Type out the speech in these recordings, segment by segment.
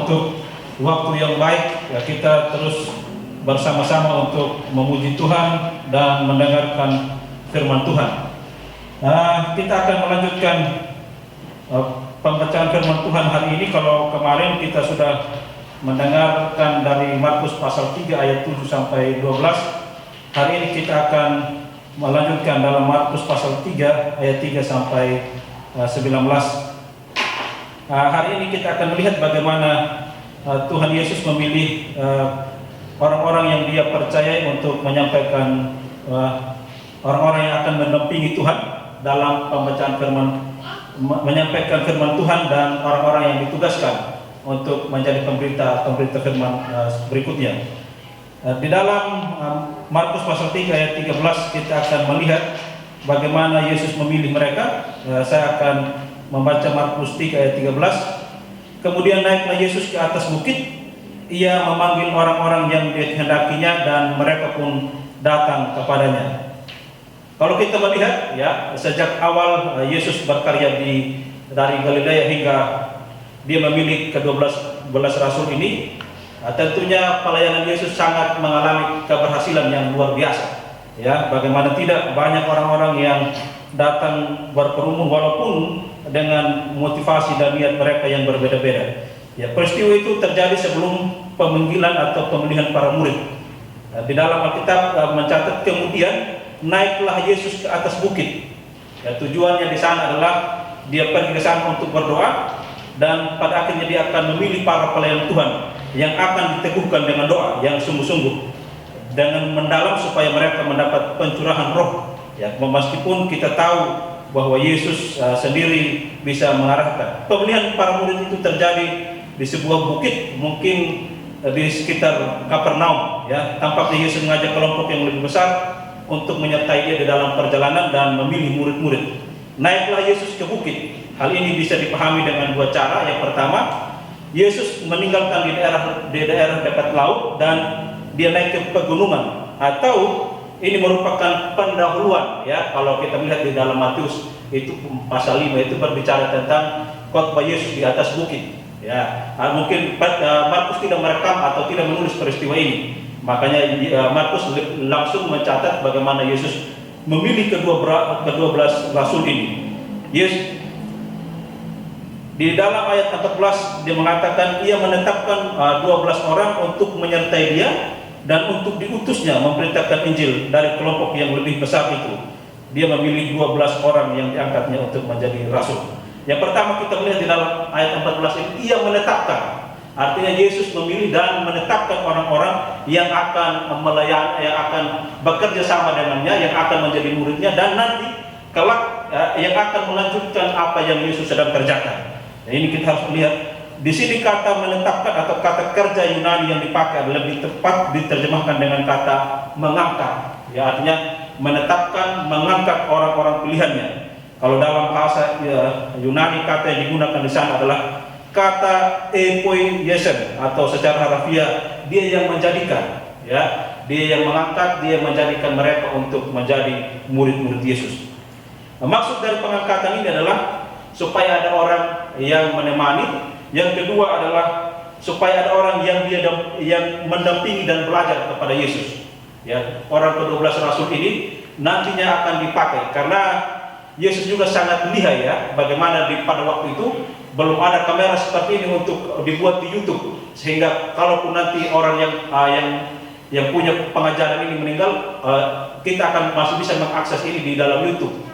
untuk waktu yang baik ya, kita terus bersama-sama untuk memuji Tuhan dan mendengarkan firman Tuhan. Kita akan melanjutkan pembacaan firman Tuhan hari ini. Kalau kemarin kita sudah mendengarkan dari Markus pasal 3 ayat 7 sampai 12, hari ini kita akan melanjutkan dalam Markus pasal 3 ayat 3 sampai 19. Hari ini kita akan melihat bagaimana Tuhan Yesus memilih orang-orang yang Dia percayai untuk menyampaikan, orang-orang yang akan mendampingi Tuhan dalam pembacaan firman, menyampaikan firman Tuhan, dan orang-orang yang ditugaskan untuk menjadi pemberita firman berikutnya. Di dalam Markus pasal 3 ayat 13 kita akan melihat bagaimana Yesus memilih mereka. Saya akan membaca Markus 3 ayat 13. Kemudian naiklah Yesus ke atas bukit. Ia memanggil orang-orang yang dikehendakinya dan mereka pun datang kepadanya. Kalau kita melihat ya, sejak awal Yesus berkarya dari Galilea hingga Dia memilih ke-12 rasul ini, tentunya pelayanan Yesus sangat mengalami keberhasilan yang luar biasa. Ya, bagaimana tidak, banyak orang-orang yang datang berkerumun walaupun dengan motivasi dan niat mereka yang berbeda-beda. Ya, peristiwa itu terjadi sebelum pemanggilan atau pemilihan para murid. Di dalam Alkitab mencatat kemudian naiklah Yesus ke atas bukit. Ya, tujuannya di sana adalah Dia pergi ke sana untuk berdoa, dan pada akhirnya Dia akan memilih para pelayan Tuhan yang akan diteguhkan dengan doa yang sungguh-sungguh dengan mendalam supaya mereka mendapat pencurahan roh. Ya, meskipun kita tahu bahwa Yesus sendiri bisa mengarahkan. Pemilihan para murid itu terjadi di sebuah bukit, mungkin di sekitar Kapernaum. Ya, tampaknya Yesus mengajak kelompok yang lebih besar untuk menyertai Dia di dalam perjalanan dan memilih murid-murid. Naiklah Yesus ke bukit. Hal ini bisa dipahami dengan dua cara. Yang pertama, Yesus meninggalkan di daerah dekat laut dan Dia naik ke pegunungan, atau ini merupakan pendahuluan. Ya, kalau kita melihat di dalam Matius itu pasal 5 itu berbicara tentang khotbah Yesus di atas bukit. Ya, mungkin Markus tidak merekam atau tidak menulis peristiwa ini. Makanya Markus langsung mencatat bagaimana Yesus memilih ke-12 rasul ini. Yesus di dalam ayat 14 Dia mengatakan Ia menetapkan 12 orang untuk menyertai Dia dan untuk diutusnya memberitakan Injil dari kelompok yang lebih besar itu. Dia memilih 12 orang yang diangkatnya untuk menjadi rasul. Yang pertama kita melihat di dalam ayat 14 ini, Ia menetapkan. Artinya Yesus memilih dan menetapkan orang-orang yang akan melayani, yang akan bekerja sama dengannya, yang akan menjadi muridnya, dan nanti kelak yang akan melanjutkan apa yang Yesus sedang kerjakan. Nah, ini kita harus melihat. Di sini kata menetapkan atau kata kerja Yunani yang dipakai lebih tepat diterjemahkan dengan kata mengangkat. Ya, artinya menetapkan, mengangkat orang-orang pilihannya. Kalau dalam bahasa Yunani kata yang digunakan di sana adalah kata epoiesen, atau secara harfiah Dia yang menjadikan. Ya, Dia yang mengangkat, Dia menjadikan mereka untuk menjadi murid-murid Yesus. Nah, maksud dari pengangkatan ini adalah supaya ada orang yang menemani. Yang kedua adalah supaya ada orang yang mendampingi dan belajar kepada Yesus. Ya, orang ke-12 rasul ini nantinya akan dipakai karena Yesus juga sangat lihai ya. Bagaimana pada waktu itu belum ada kamera seperti ini untuk dibuat di YouTube, sehingga kalaupun nanti orang yang punya pengajaran ini meninggal, kita akan masih bisa mengakses ini di dalam YouTube.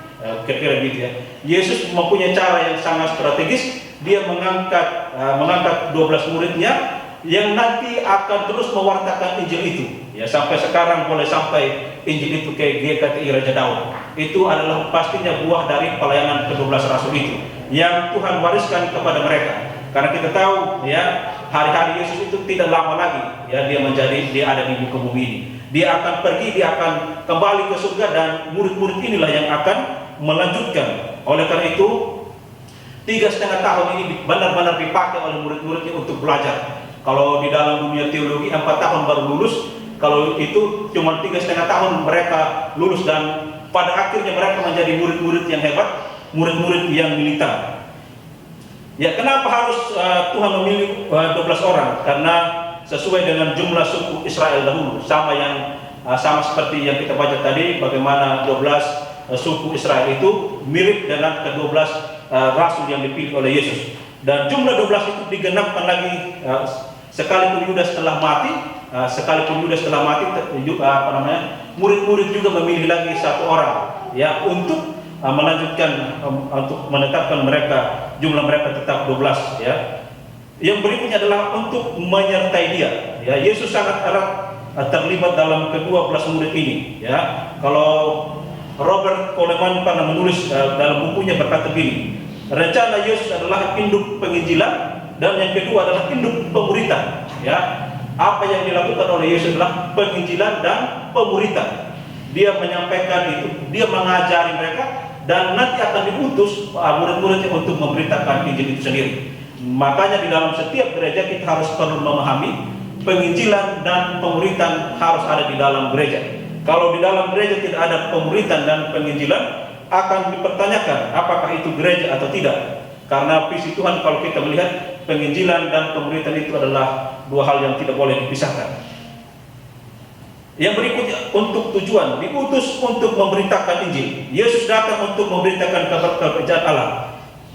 Kira-kira gitu ya. Yesus mempunyai cara yang sangat strategis. Dia mengangkat 12 muridnya yang nanti akan terus mewartakan Injil itu. Ya, sampai sekarang boleh sampai Injil itu ke GKTI Raja Daud. Itu adalah pastinya buah dari pelayanan ke-12 rasul itu yang Tuhan wariskan kepada mereka. Karena kita tahu ya, hari-hari Yesus itu tidak lama lagi ya dia ada di muka bumi ini. Dia akan pergi, dia akan kembali ke surga, dan murid-murid inilah yang akan melanjutkan. Oleh karena itu 3,5 tahun ini benar-benar dipakai oleh murid-muridnya untuk belajar. Kalau di dalam dunia teologi 4 tahun baru lulus, kalau itu cuma 3,5 tahun mereka lulus, dan pada akhirnya mereka menjadi murid-murid yang hebat, murid-murid yang militan. Ya, kenapa harus Tuhan memilih 12 orang? Karena sesuai dengan jumlah suku Israel dahulu, sama seperti yang kita baca tadi, bagaimana 12 suku Israel itu mirip dengan ke-12 rasul yang dipilih oleh Yesus. Dan jumlah 12 itu digenapkan lagi sekalipun Yudas telah mati, murid-murid juga memilih lagi satu orang ya untuk melanjutkan untuk menetapkan jumlah mereka tetap 12 ya. Yang berikutnya adalah untuk menyertai dia. Ya, Yesus sangat erat terlibat dalam ke-12 murid ini ya. Kalau Robert Coleman pernah menulis dalam bukunya berkata begini, rencana Yesus adalah induk penginjilan dan yang kedua adalah induk pemuritan ya. Apa yang dilakukan oleh Yesus adalah penginjilan dan pemuritan. Dia menyampaikan itu, dia mengajari mereka, dan nanti akan diutus murid-muridnya untuk memberitakan Injil itu sendiri. Makanya di dalam setiap gereja kita harus perlu memahami penginjilan dan pemuritan harus ada di dalam gereja. Kalau di dalam gereja tidak ada pemuritan dan penginjilan, akan dipertanyakan apakah itu gereja atau tidak. Karena visi Tuhan kalau kita melihat penginjilan dan pemuritan itu adalah dua hal yang tidak boleh dipisahkan. Yang berikutnya untuk tujuan, diutus untuk memberitakan Injil. Yesus datang untuk memberitakan kabar kerajaan Allah,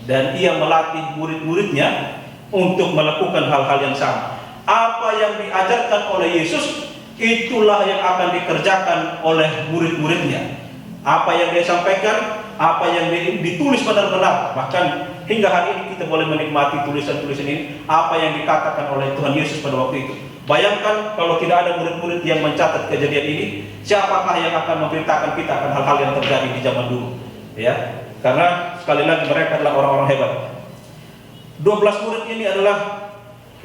dan ia melatih murid-muridnya untuk melakukan hal-hal yang sama. Apa yang diajarkan oleh Yesus, itulah yang akan dikerjakan oleh murid-muridnya. Apa yang dia sampaikan, apa yang ditulis benar-benar, bahkan hingga hari ini kita boleh menikmati tulisan-tulisan ini, apa yang dikatakan oleh Tuhan Yesus pada waktu itu. Bayangkan kalau tidak ada murid-murid yang mencatat kejadian ini, siapakah yang akan memberitakan kita akan hal-hal yang terjadi di zaman dulu? Ya, karena sekali lagi mereka adalah orang-orang hebat. 12 murid ini adalah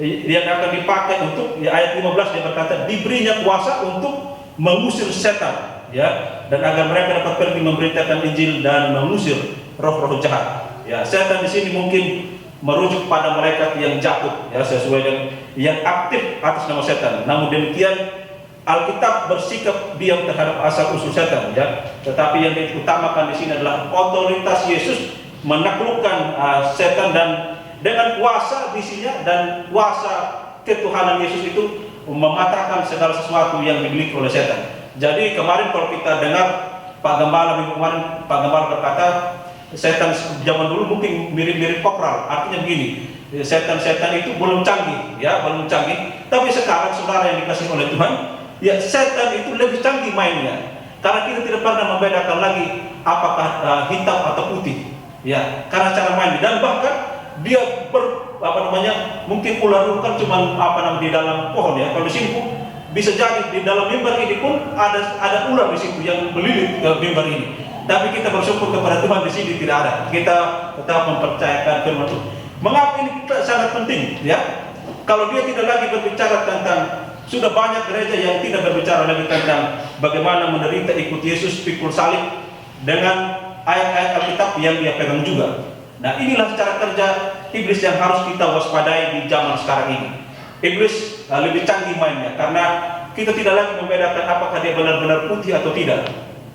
yang akan dipakai untuk ayat 15 dia berkata diberinya kuasa untuk mengusir setan, ya, dan agar mereka dapat pergi memberitakan Injil dan mengusir roh-roh jahat. Ya, setan di sini mungkin merujuk pada malaikat yang jatuh ya, sesuai dengan yang aktif atas nama setan. Namun demikian Alkitab bersikap diam terhadap asal usul setan ya. Tetapi yang diutamakan di sini adalah otoritas Yesus menaklukkan setan, dan dengan kuasa visinya dan kuasa ketuhanan Yesus itu mematahkan segala sesuatu yang dimiliki oleh setan. Jadi kemarin kalau kita dengar Pak Gembala minggu kemarin, Pak Gembala berkata setan zaman dulu mungkin mirip-mirip kopral. Artinya begini, setan-setan itu belum canggih ya, belum canggih. Tapi sekarang saudara yang dikasih oleh Tuhan, ya setan itu lebih canggih mainnya. Karena kita tidak pernah membedakan lagi apakah hitam atau putih. Ya, karena cara main, dan bahkan dia mungkin ular itu kan cuma di dalam pohon ya. Kalau disimpu bisa jadi di dalam mimbar ini pun ada ular di situ yang melilit ke mimbar ini. Tapi kita bersyukur kepada Tuhan di sini tidak ada. Kita tetap mempercayakan firman Tuhan. Mengapa ini sangat penting? Ya, kalau dia tidak lagi berbicara tentang, sudah banyak gereja yang tidak berbicara lagi tentang bagaimana menderita ikut Yesus, pikul salib dengan ayat-ayat Alkitab yang dia pegang juga. Nah, inilah cara kerja iblis yang harus kita waspadai di zaman sekarang ini. Iblis lebih canggih mainnya karena kita tidak lagi membedakan apakah dia benar-benar putih atau tidak.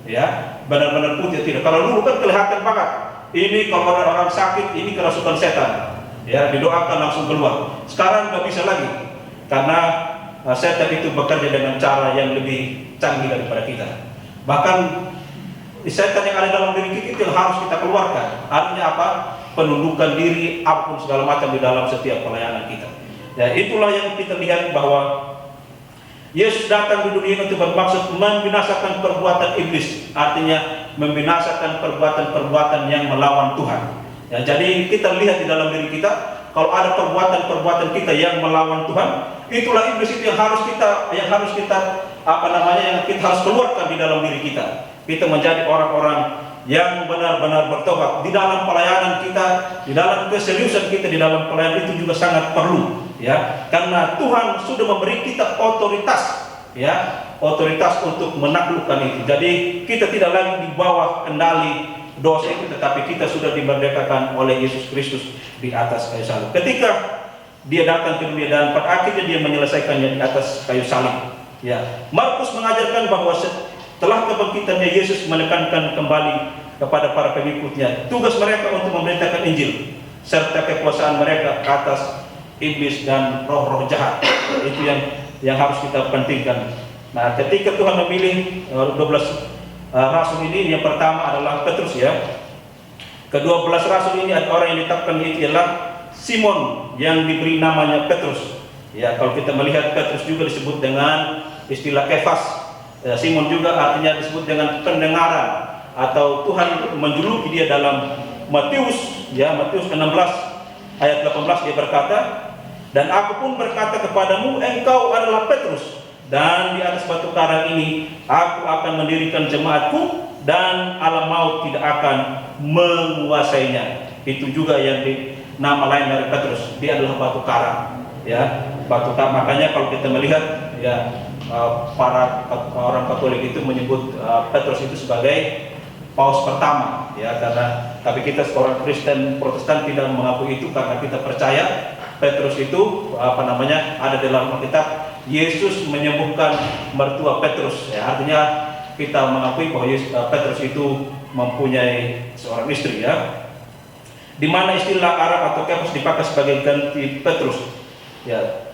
Ya, benar-benar putih atau tidak. Kalau dulu kan kelihatan banget. Ini kalau ada orang sakit, ini kerasukan setan. Ya, didoakan langsung keluar. Sekarang nggak bisa lagi karena setan itu bekerja dengan cara yang lebih canggih daripada kita. Bahkan setan yang ada dalam diri kita itu harus kita keluarkan. Artinya apa? Penundukan diri, apapun segala macam di dalam setiap pelayanan kita. Ya, itulah yang kita lihat bahwa Yesus datang di dunia untuk bermaksud membinasakan perbuatan iblis, artinya membinasakan perbuatan-perbuatan yang melawan Tuhan. Ya, jadi kita lihat di dalam diri kita, kalau ada perbuatan-perbuatan kita yang melawan Tuhan, itulah iblis itu yang harus kita yang kita harus keluarkan di dalam diri kita. Kita menjadi orang-orang yang benar-benar bertobat di dalam pelayanan kita, di dalam keseriusan kita di dalam pelayanan itu juga sangat perlu ya, karena Tuhan sudah memberi kita otoritas ya, otoritas untuk menaklukkan itu. Jadi kita tidak lagi di bawah kendali dosa itu, tetapi kita sudah dimerdekakan oleh Yesus Kristus di atas kayu salib. Ketika dia datang ke dunia dan pada akhirnya dia menyelesaikannya di atas kayu salib ya. Markus mengajarkan bahwa setelah kebangkitannya Yesus menekankan kembali kepada para pengikutnya tugas mereka untuk memberitakan Injil. serta kekuasaan mereka ke atas iblis dan roh-roh jahat. Itu yang harus kita pentingkan. Nah, ketika Tuhan memilih 12 rasul ini, yang pertama adalah Petrus ya. Ke-12 rasul ini ada orang yang ditetapkan, itu ialah Simon yang diberi namanya Petrus. Ya, kalau kita melihat Petrus juga disebut dengan istilah Kefas. Simon juga artinya disebut dengan pendengaran, atau Tuhan menjuluki dia dalam Matius 16 ayat 18, dia berkata, "Dan aku pun berkata kepadamu, engkau adalah Petrus, dan di atas batu karang ini aku akan mendirikan jemaatku, dan alam maut tidak akan menguasainya." Itu juga yang nama lain dari Petrus, dia adalah batu karang ya, batu karang. Makanya kalau kita melihat ya, para orang Katolik itu menyebut Petrus itu sebagai paus pertama ya, tapi kita seorang Kristen Protestan tidak mengakui itu, karena kita percaya Petrus itu ada dalam Alkitab. Yesus menyembuhkan mertua Petrus ya, artinya kita mengakui bahwa Petrus itu mempunyai seorang istri ya. Di mana istilah Arab atau Kefas dipakai sebagai ganti Petrus ya.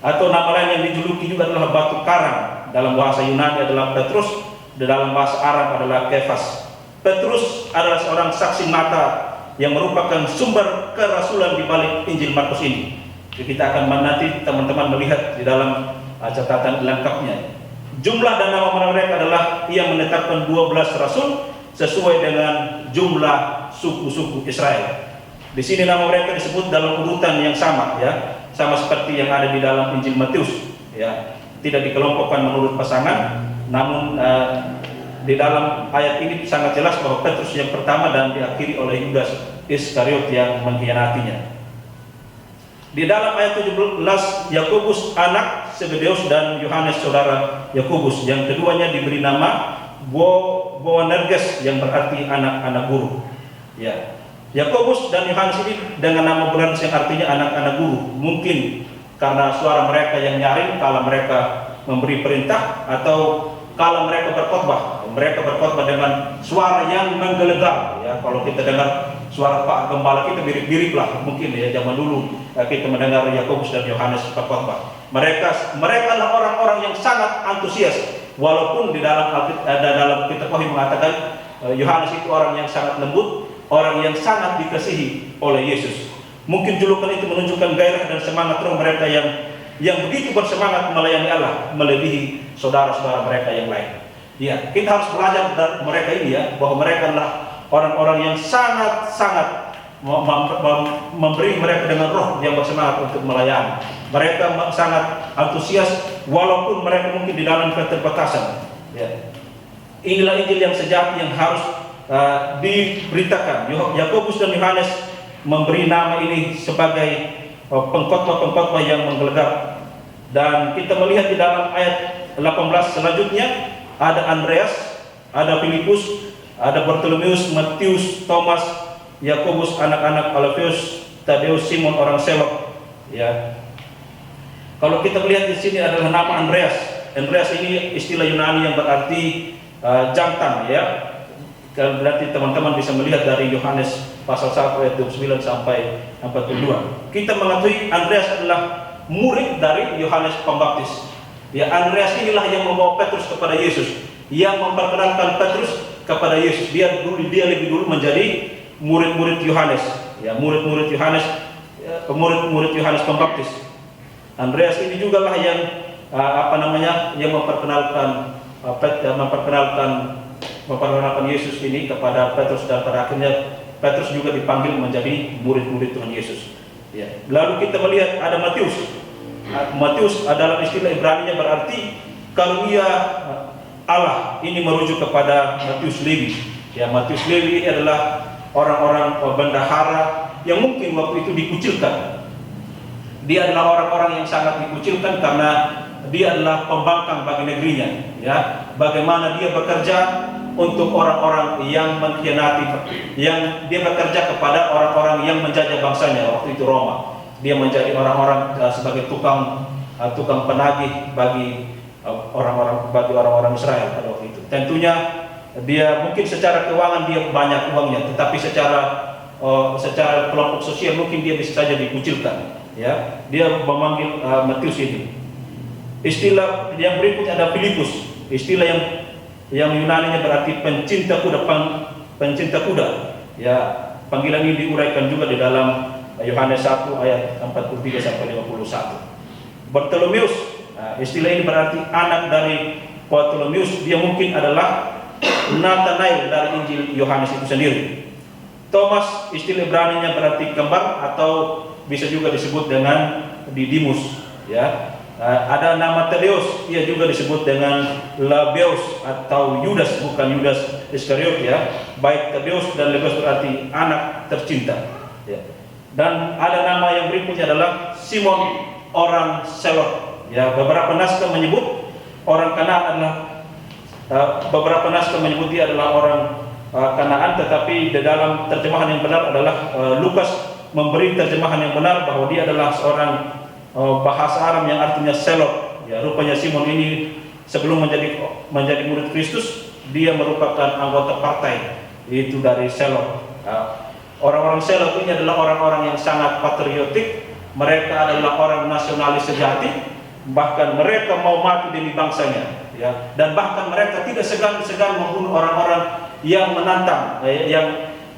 Atau nama lain yang dijuluki juga adalah batu karang. Dalam bahasa Yunani adalah Petrus, dalam bahasa Arab adalah Kefas. Petrus adalah seorang saksi mata yang merupakan sumber kerasulan di balik Injil Markus ini. Jadi kita akan nanti teman-teman melihat di dalam catatan lengkapnya. Jumlah dan nama mereka adalah ia menetapkan 12 rasul sesuai dengan jumlah suku-suku Israel. Di sini nama mereka disebut dalam urutan yang sama ya, sama seperti yang ada di dalam Injil Matius ya. Tidak dikelompokkan menurut pasangan, namun di dalam ayat ini sangat jelas bahwa Petrus yang pertama dan diakhiri oleh Yudas Iskariot yang mengkhianatinya. Di dalam ayat 17, Yakobus anak Zebedeus dan Yohanes saudara Yakobus, yang keduanya diberi nama Boanerges yang berarti anak-anak guru. Ya, Yakobus dan Yohanes ini dengan nama Boanerges yang artinya anak-anak guru, mungkin karena suara mereka yang nyaring kala mereka memberi perintah, atau kala mereka berkhotbah. Mereka berkhotbah dengan suara yang menggelegar. Ya, kalau kita dengar suara Pak Gembala kita mirip-mirip lah mungkin ya, zaman dulu kita mendengar Yakobus dan Yohanes berkhotbah. Mereka adalah orang-orang yang sangat antusias, walaupun di dalam kitab Wahyu mengatakan Yohanes itu orang yang sangat lembut, orang yang sangat dikasihi oleh Yesus. Mungkin julukan itu menunjukkan gairah dan semangat roh mereka yang begitu bersemangat melayani Allah, melebihi saudara-saudara mereka yang lain. Ya, kita harus belajar dari mereka ini ya, bahwa mereka adalah orang-orang yang sangat-sangat memberi mereka dengan roh yang bersemangat untuk melayani. Mereka sangat antusias walaupun mereka mungkin di dalam keterbatasan. Ya. Inilah Injil yang sejati yang harus diberitakan. Yakobus dan Yohanes memberi nama ini sebagai pengkhotbah-pengkhotbah yang menggelegar. Dan kita melihat di dalam ayat 18 selanjutnya ada Andreas, ada Filipus, ada Bartolomeus, Matius, Thomas, Yakobus, anak-anak Alfeus, Tadeus, Simon orang Selok. Ya. Kalau kita melihat di sini adalah nama Andreas. Andreas ini istilah Yunani yang berarti jantan ya. Berarti teman-teman bisa melihat dari Yohanes pasal 1 ayat 29 sampai 42. Kita mengetahui Andreas adalah murid dari Yohanes Pembaptis. Ya, Andreas inilah yang membawa Petrus kepada Yesus, yang memperkenalkan Petrus kepada Yesus. Dia lebih dulu menjadi murid-murid Yohanes. Ya, murid-murid Yohanes Pembaptis. Andreas ini juga lah yang yang memperkenalkan Yesus ini kepada Petrus, dan pada akhirnya Petrus juga dipanggil menjadi murid-murid Tuhan Yesus. Ya. Lalu kita melihat ada Matius. Matius adalah istilah Ibrani-nya berarti karunia Allah. Ini merujuk kepada Matius Lewi. Ya, Matius Lewi adalah orang-orang bendahara yang mungkin waktu itu dikucilkan. Dia adalah orang-orang yang sangat dikucilkan karena dia adalah pembangkang bagi negerinya. Ya, bagaimana dia bekerja untuk orang-orang yang mengkhianati, yang dia bekerja kepada orang-orang yang menjajah bangsanya waktu itu Roma. Dia menjadi orang-orang sebagai tukang penagih bagi orang-orang Israel pada waktu itu. Tentunya dia mungkin secara keuangan dia banyak uangnya, tetapi secara secara kelompok sosial mungkin dia bisa saja dikucilkan. Ya, dia memanggil Matius ini. Istilah yang berikutnya ada Filipus. Istilah yang Yunaninya berarti pencinta kuda, pencinta kuda. Ya, panggilan ini diuraikan juga di dalam Yohanes 1 ayat 43 sampai 51. Bartolomeus, istilah ini berarti anak dari Bartolomeus. Dia mungkin adalah Nathanael dari Injil Yohanes itu sendiri. Thomas, istilah Ibraninya berarti kembar atau bisa juga disebut dengan Didimus. Ya, ada nama Tadeus, ia juga disebut dengan Labeus atau Yudas, bukan Yudas Iskariot. Ya, baik Tadeus dan Labeus berarti anak tercinta. Ya. Dan ada nama yang berikutnya adalah Simon orang Selot. Ya, beberapa naskah menyebut orang Kanaan adalah beberapa naskah menyebut dia adalah orang Kanaan, tetapi di dalam terjemahan yang benar adalah Lukas memberi terjemahan yang benar bahwa dia adalah seorang bahasa Aram yang artinya Selot. Ya, rupanya Simon ini sebelum menjadi murid Kristus, dia merupakan anggota partai itu dari Selot. Orang-orang Selot ini adalah orang-orang yang sangat patriotik. Mereka adalah orang nasionalis sejati, bahkan mereka mau mati demi bangsanya. Ya, dan bahkan mereka tidak segan-segan membunuh orang-orang yang menantang,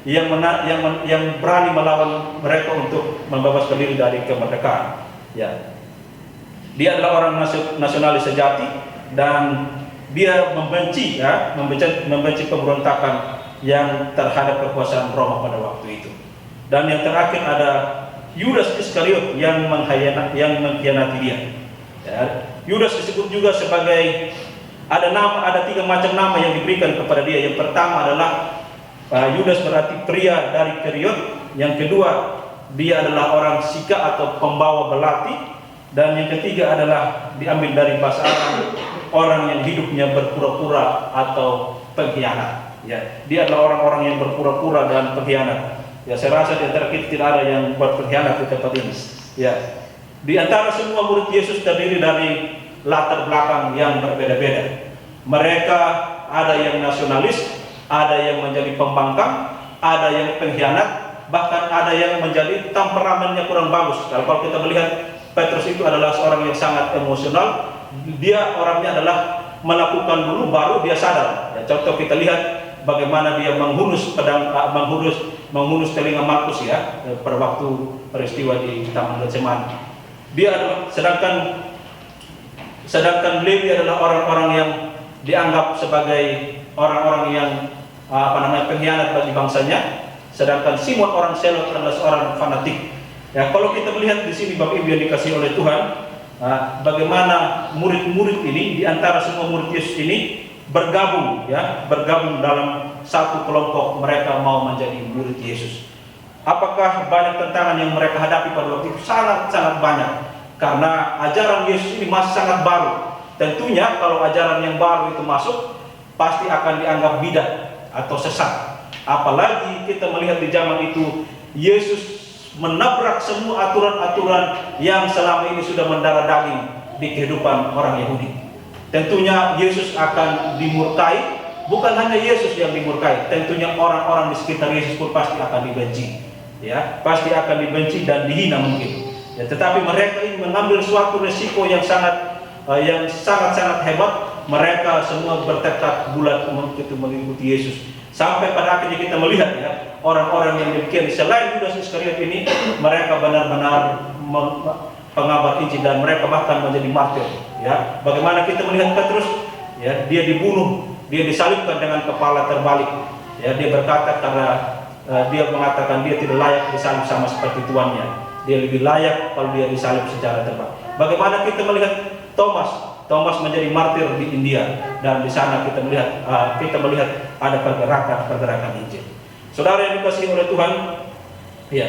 yang berani melawan mereka untuk membebaskan diri dari kemerdekaan. Ya, dia adalah orang nasionalis sejati dan dia membenci pemberontakan yang terhadap kekuasaan Roma pada waktu itu. Dan yang terakhir ada Yudas Iskariot yang mengkhianati dia. Ya, Yudas disebut juga sebagai ada 3 macam nama yang diberikan kepada dia. Yang pertama adalah Yudas berarti pria dari Keriot. Yang kedua, dia adalah orang Sika atau pembawa belati. Dan yang ketiga adalah diambil dari bahasa Arab, orang yang hidupnya berpura-pura atau pengkhianat. Ya, dia adalah orang-orang yang berpura-pura dan pengkhianat. Ya, saya rasa di antara kita tidak ada yang buat pengkhianat di tempat ini. Ya, di antara semua murid Yesus terdiri dari latar belakang yang berbeda-beda. Mereka ada yang nasionalis, ada yang menjadi pembangkang, ada yang pengkhianat, bahkan ada yang menjadi temperamennya kurang bagus. Kalau kita melihat Petrus itu adalah seorang yang sangat emosional. Dia orangnya adalah melakukan dulu baru dia sadar. Ya, contoh kita lihat bagaimana dia menghunus telinga Markus ya pada waktu peristiwa di Taman Getsemani. Dia adalah sedangkan Lewi adalah orang-orang yang dianggap sebagai orang-orang yang pengkhianat bagi bangsanya, sedangkan Simon orang Selot adalah seorang fanatik. Ya, kalau kita melihat di sini Bapak Ibu yang dikasihi oleh Tuhan, bagaimana murid-murid ini di antara semua murid Yesus ini bergabung dalam satu kelompok, mereka mau menjadi murid Yesus. Apakah banyak tantangan yang mereka hadapi pada waktu itu? Sangat-sangat banyak. Karena ajaran Yesus ini masih sangat baru. Tentunya kalau ajaran yang baru itu masuk, pasti akan dianggap bidah atau sesat. Apalagi kita melihat di zaman itu, Yesus menabrak semua aturan-aturan yang selama ini sudah mendarah daging di kehidupan orang Yahudi. Tentunya Yesus akan dimurkai. Bukan hanya Yesus yang dimurkai, tentunya orang-orang di sekitar Yesus pun pasti akan dibenci. Ya, pasti akan dibenci dan dihina mungkin. Ya, tetapi mereka ini mengambil suatu resiko yang sangat-sangat hebat. Mereka semua bertekad bulat untuk mengikuti Yesus. Sampai pada akhirnya kita melihat ya, orang-orang yang demikian selain Yudas Iskariot ini, mereka benar-benar pengabar Injil dan mereka bahkan menjadi martir. Ya, bagaimana kita melihat Petrus, ya, dia dibunuh, dia disalibkan dengan kepala terbalik. Ya, dia berkata karena dia mengatakan dia tidak layak disalib sama seperti tuannya. Dia lebih layak kalau dia disalib secara terbalik. Bagaimana kita melihat Thomas menjadi martir di India, dan di sana kita melihat ada pergerakan Injil. Saudara yang dikasihi oleh Tuhan, ya,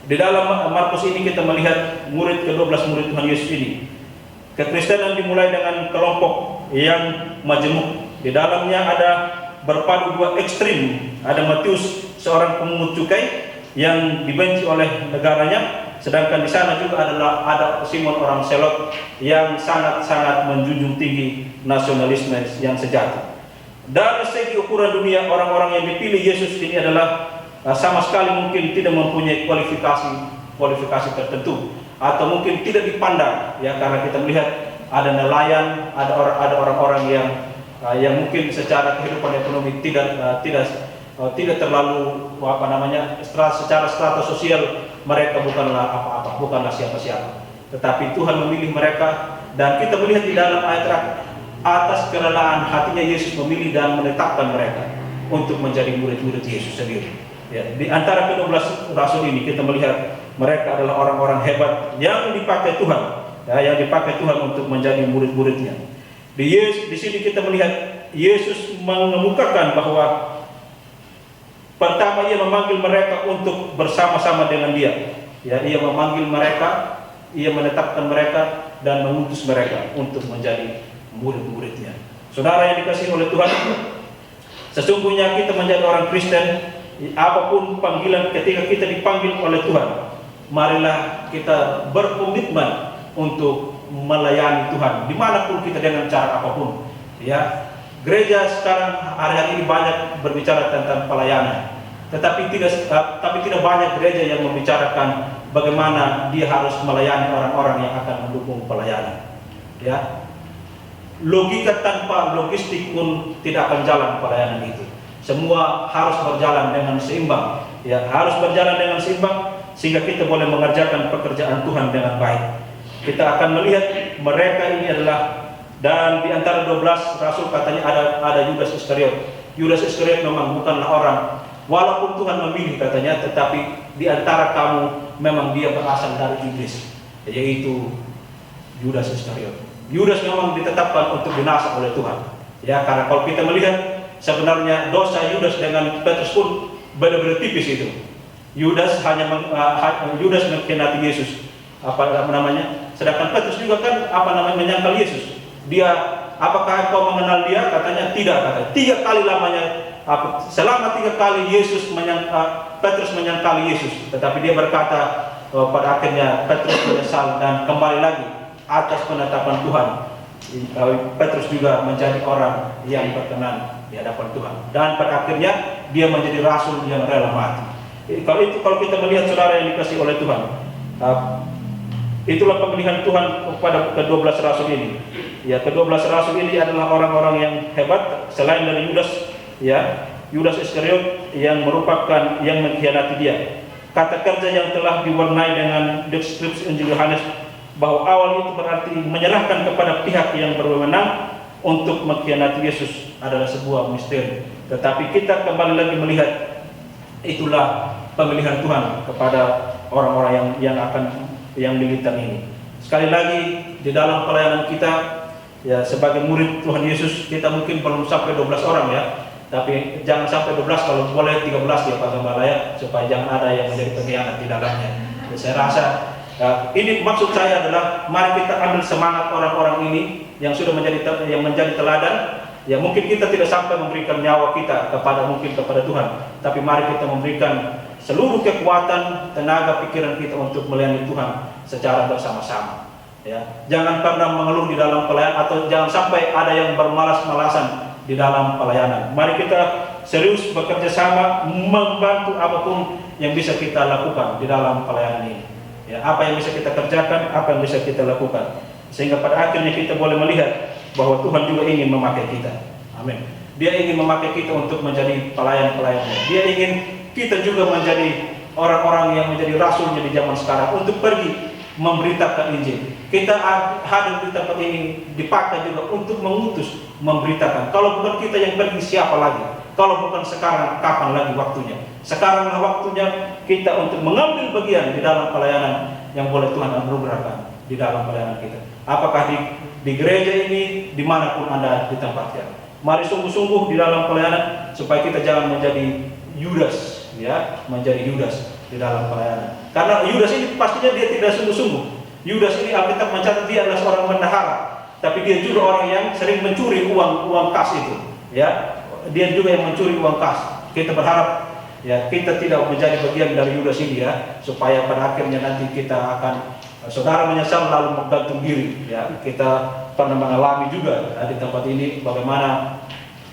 di dalam Markus ini kita melihat ke-12 murid Tuhan Yesus ini. Kekristenan dimulai dengan kelompok yang majemuk. Di dalamnya ada berpadu 2 ekstrim. Ada Matius, seorang pemungut cukai yang dibenci oleh negaranya. Sedangkan di sana juga ada Simon orang Selot yang sangat-sangat menjunjung tinggi nasionalisme yang sejati. Dari segi ukuran dunia, orang-orang yang dipilih Yesus ini adalah sama sekali mungkin tidak mempunyai kualifikasi tertentu, atau mungkin tidak dipandang, ya, karena kita melihat ada nelayan, ada orang-orang yang mungkin secara kehidupan ekonomi tidak terlalu secara strata sosial mereka bukanlah apa-apa, bukanlah siapa-siapa. Tetapi Tuhan memilih mereka, dan kita melihat di dalam ayat terakhir, atas kerelaan hatinya Yesus memilih dan menetapkan mereka untuk menjadi murid-murid Yesus sendiri. Ya, di antara ke-12 rasul ini kita melihat mereka adalah orang-orang hebat yang dipakai Tuhan, ya, yang dipakai Tuhan untuk menjadi murid-muridnya. Di sini kita melihat Yesus mengemukakan bahwa pertama ia memanggil mereka untuk bersama-sama dengan Dia. Ya, ia memanggil mereka, ia menetapkan mereka dan mengutus mereka untuk menjadi murid-muridnya. Saudara yang dikasihi oleh Tuhan, sesungguhnya kita menjadi orang Kristen, apapun panggilan, ketika kita dipanggil oleh Tuhan, marilah kita berkomitmen untuk melayani Tuhan dimanapun kita dengan cara apapun. Ya, gereja sekarang hari-hari ini banyak berbicara tentang pelayanan, tetapi tidak banyak gereja yang membicarakan bagaimana dia harus melayani orang-orang yang akan mendukung pelayanan. Ya, logika tanpa logistik pun tidak akan jalan pelayanan itu. Semua harus berjalan dengan seimbang. Ya, harus berjalan dengan seimbang sehingga kita boleh mengerjakan pekerjaan Tuhan dengan baik. Kita akan melihat mereka ini adalah, dan di antara 12 rasul katanya ada Yudas Iskariot. Yudas Iskariot memang bukanlah orang, walaupun Tuhan memilih katanya, tetapi di antara kamu memang dia berasal dari iblis, yaitu Yudas Iskariot. Yudas memang ditetapkan untuk binasa oleh Tuhan. Ya, karena kalau kita melihat sebenarnya dosa Yudas dengan Petrus pun benar-benar tipis itu. Yudas mengkhianati Yesus. Sedangkan Petrus juga kan menyangkal Yesus. Dia, apakah engkau mengenal dia? Katanya tidak, katanya. 3 kali lamanya, selama 3 kali Petrus menyangkali Yesus. Tetapi dia berkata, pada akhirnya Petrus menyesal dan kembali lagi atas penetapan Tuhan. Petrus juga menjadi orang yang berkenan di hadapan Tuhan, dan pada akhirnya dia menjadi rasul yang rela mati. Kalau kita melihat saudara yang dikasihi oleh Tuhan, itulah pemilihan Tuhan kepada ke-12 rasul ini. Ya, ke-12 rasul ini adalah orang-orang yang hebat selain dari Yudas, ya, Yudas Iskariot yang merupakan yang mengkhianati dia. Kata kerja yang telah diwarnai dengan deskripsi Injil Yohanes, bahwa awal itu berarti menyerahkan kepada pihak yang berwenang untuk mengkhianati Yesus adalah sebuah misteri. Tetapi kita kembali lagi melihat itulah pemilihan Tuhan kepada orang-orang yang militan ini. Sekali lagi, di dalam pelayanan kita, ya, sebagai murid Tuhan Yesus, kita mungkin belum sampai 12 orang, ya. Tapi jangan sampai 12, kalau boleh 13 ya Pak Gembala, ya, supaya jangan ada yang menjadi pengkhianat di dalamnya. Ya, saya rasa ini maksud saya adalah mari kita ambil semangat orang-orang ini yang sudah menjadi teladan. Ya, mungkin kita tidak sampai memberikan nyawa kita kepada Tuhan, tapi mari kita memberikan seluruh kekuatan, tenaga, pikiran kita untuk melayani Tuhan secara bersama-sama. Ya, jangan pernah mengeluh di dalam pelayanan, atau jangan sampai ada yang bermalas-malasan di dalam pelayanan. Mari kita serius bekerja sama, membantu apapun yang bisa kita lakukan di dalam pelayanan ini. Ya, apa yang bisa kita kerjakan, apa yang bisa kita lakukan, sehingga pada akhirnya kita boleh melihat bahwa Tuhan juga ingin memakai kita. Amin. Dia ingin memakai kita untuk menjadi pelayan-pelayannya. Dia ingin kita juga menjadi orang-orang yang menjadi rasulnya di zaman sekarang, untuk pergi memberitakan Injil. Kita hadir di tempat ini dipakai juga untuk mengutus, memberitakan. Kalau bukan kita yang pergi, siapa lagi? Kalau bukan sekarang, kapan lagi waktunya? Sekaranglah waktunya kita untuk mengambil bagian di dalam pelayanan yang boleh Tuhan anugerahkan di dalam pelayanan kita. Apakah di gereja ini, dimanapun Anda ditempatkan. Mari sungguh-sungguh di dalam pelayanan, supaya kita jangan menjadi Yudas, ya, menjadi Yudas di dalam pelayanan. Karena Yudas ini pastinya dia tidak sungguh-sungguh. Yudas ini Alkitab mencatat dia adalah seorang bendahara, tapi dia juga orang yang sering mencuri uang kas itu, ya. Dia juga yang mencuri uang kas. Kita berharap, ya, kita tidak menjadi bagian dari Yudas ini, ya, supaya pada akhirnya nanti kita akan, saudara menyesal lalu menggantung diri. Ya, kita pernah mengalami juga di tempat ini bagaimana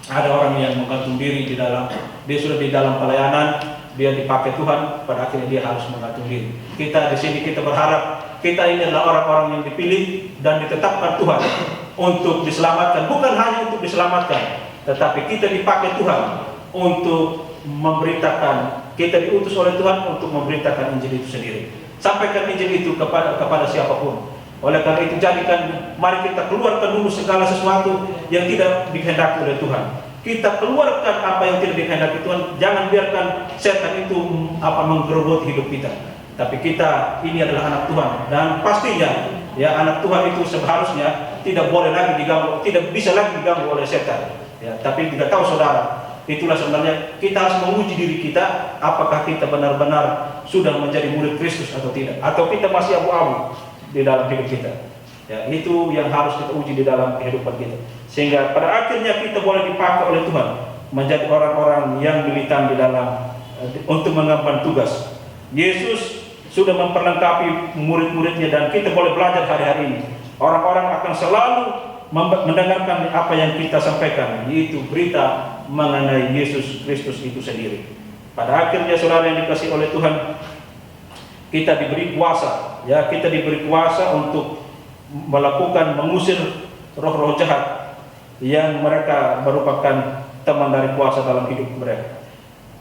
ada orang yang menggantung diri dia sudah di dalam pelayanan, dia dipakai Tuhan, pada akhirnya dia harus mengatur diri. Kita di sini kita berharap kita ini adalah orang-orang yang dipilih dan ditetapkan Tuhan untuk diselamatkan, bukan hanya untuk diselamatkan, tetapi kita dipakai Tuhan untuk memberitakan, kita diutus oleh Tuhan untuk memberitakan Injil itu sendiri. Sampaikan Injil itu kepada siapapun. Oleh karena itu, jadikan, mari kita keluarkan dulu segala sesuatu yang tidak dikehendaki oleh Tuhan. Kita keluarkan apa yang tidak dikehendaki Tuhan. Jangan biarkan setan itu menggerogoti hidup kita. Tapi kita ini adalah anak Tuhan, dan pastinya ya anak Tuhan itu seharusnya tidak boleh lagi diganggu, tidak bisa lagi diganggu oleh setan. Ya, tapi tidak tahu saudara, itulah sebenarnya kita harus menguji diri kita, apakah kita benar-benar sudah menjadi murid Kristus atau tidak, atau kita masih abu-abu di dalam hidup kita. Ya, itu yang harus kita uji di dalam kehidupan kita, sehingga pada akhirnya kita boleh dipakai oleh Tuhan menjadi orang-orang yang militan di dalam untuk mengemban tugas. Yesus sudah memperlengkapi murid-muridnya, dan kita boleh belajar hari-hari ini. Orang-orang akan selalu mendengarkan apa yang kita sampaikan, yaitu berita mengenai Yesus Kristus itu sendiri. Pada akhirnya saudara yang dikasihi oleh Tuhan, kita diberi kuasa, ya, kita diberi kuasa untuk mengusir roh-roh jahat yang mereka merupakan teman dari kuasa dalam hidup mereka.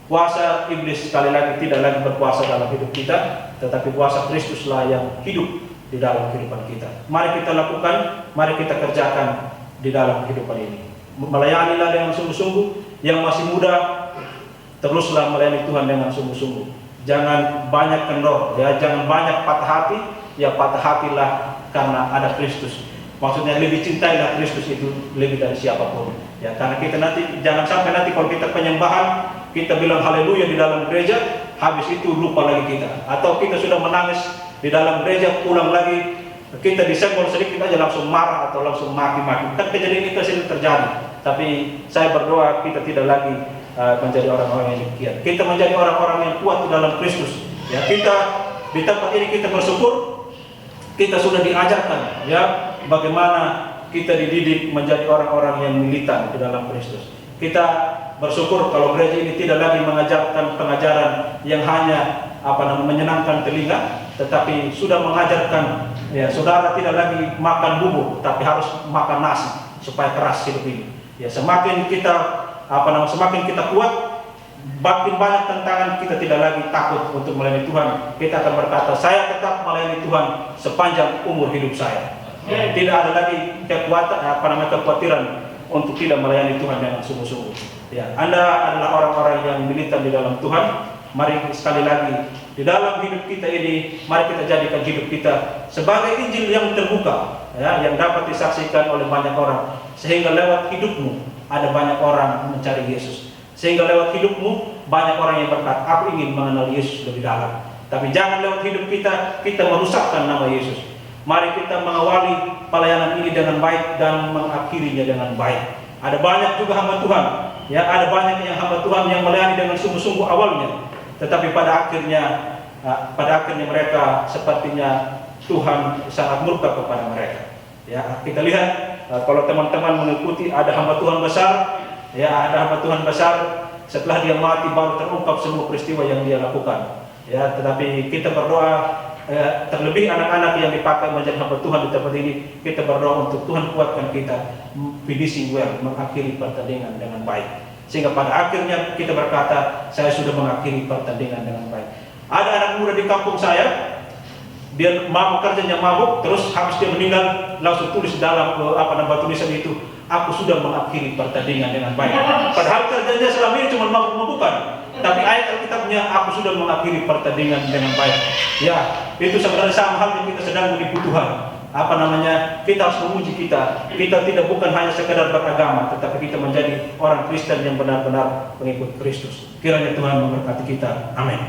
Kuasa iblis sekali lagi tidak lagi berkuasa dalam hidup kita, tetapi kuasa Kristuslah yang hidup di dalam kehidupan kita. Mari kita lakukan, mari kita kerjakan di dalam kehidupan ini. Melayanilah dengan sungguh-sungguh. Yang masih muda, teruslah melayani Tuhan dengan sungguh-sungguh. Jangan banyak kendor, ya, jangan banyak patah hati. Ya, patah hatilah karena ada Kristus. Maksudnya lebih cintailah Kristus itu lebih dari siapapun. Ya, karena kita nanti, jangan sampai nanti kalau kita penyembahan, kita bilang haleluya di dalam gereja, habis itu lupa lagi kita. Atau kita sudah menangis di dalam gereja, pulang lagi, kita disenggol sedikit aja langsung marah atau langsung maki-maki. Kan kejadian itu sering terjadi. Tapi saya berdoa kita tidak lagi menjadi orang-orang yang demikian. Kita menjadi orang-orang yang kuat di dalam Kristus. Ya, kita di tempat ini kita bersyukur, kita sudah diajarkan, ya, bagaimana kita dididik menjadi orang-orang yang militan di dalam Kristus. Kita bersyukur kalau gereja ini tidak lagi mengajarkan pengajaran yang hanya menyenangkan telinga, tetapi sudah mengajarkan, ya, saudara tidak lagi makan bubur, tapi harus makan nasi supaya keras hidup ini. Ya, semakin kita semakin kita kuat, makin banyak tantangan, kita tidak lagi takut untuk melayani Tuhan. Kita akan berkata, saya tetap melayani Tuhan sepanjang umur hidup saya. Tidak ada lagi kekhawatiran untuk tidak melayani Tuhan dengan sungguh-sungguh. Ya, Anda adalah orang-orang yang militan di dalam Tuhan. Mari sekali lagi di dalam hidup kita ini, mari kita jadikan hidup kita sebagai Injil yang terbuka, ya, yang dapat disaksikan oleh banyak orang, sehingga lewat hidupmu ada banyak orang mencari Yesus. Sehingga lewat hidupmu banyak orang yang berkata, aku ingin mengenal Yesus lebih dalam. Tapi jangan lewat hidup kita merusakkan nama Yesus. Mari kita mengawali pelayanan ini dengan baik dan mengakhirinya dengan baik. Ada banyak juga hamba Tuhan, ya, ada banyak yang hamba Tuhan yang melayani dengan sungguh-sungguh awalnya, tetapi pada akhirnya mereka sepertinya Tuhan sangat murka kepada mereka. Ya, kita lihat kalau teman-teman mengikuti, ada hamba Tuhan besar, ya, ada hamba Tuhan besar, setelah dia mati baru terungkap semua peristiwa yang dia lakukan. Ya, tetapi kita berdoa, terlebih anak-anak yang dipakai menjadi hamba Tuhan di tempat ini, kita berdoa untuk Tuhan kuatkan kita finishing well, mengakhiri pertandingan dengan baik, sehingga pada akhirnya kita berkata, saya sudah mengakhiri pertandingan dengan baik. Ada anak muda di kampung saya, dia kerjanya mabuk, terus habis dia meninggal langsung tulis dalam batu nisan itu, aku sudah mengakhiri pertandingan dengan baik. Padahal kerjanya selama ini cuma mabuk-mabukan, tapi ayat Alkitabnya, aku sudah mengakhiri pertandingan dengan baik. Ya, itu sebenarnya sama halnya kita sedang menipu Tuhan. Kita harus menguji kita. Kita tidak bukan hanya sekedar beragama, tetapi kita menjadi orang Kristen yang benar-benar mengikut Kristus. Kiranya Tuhan memberkati kita. Amin.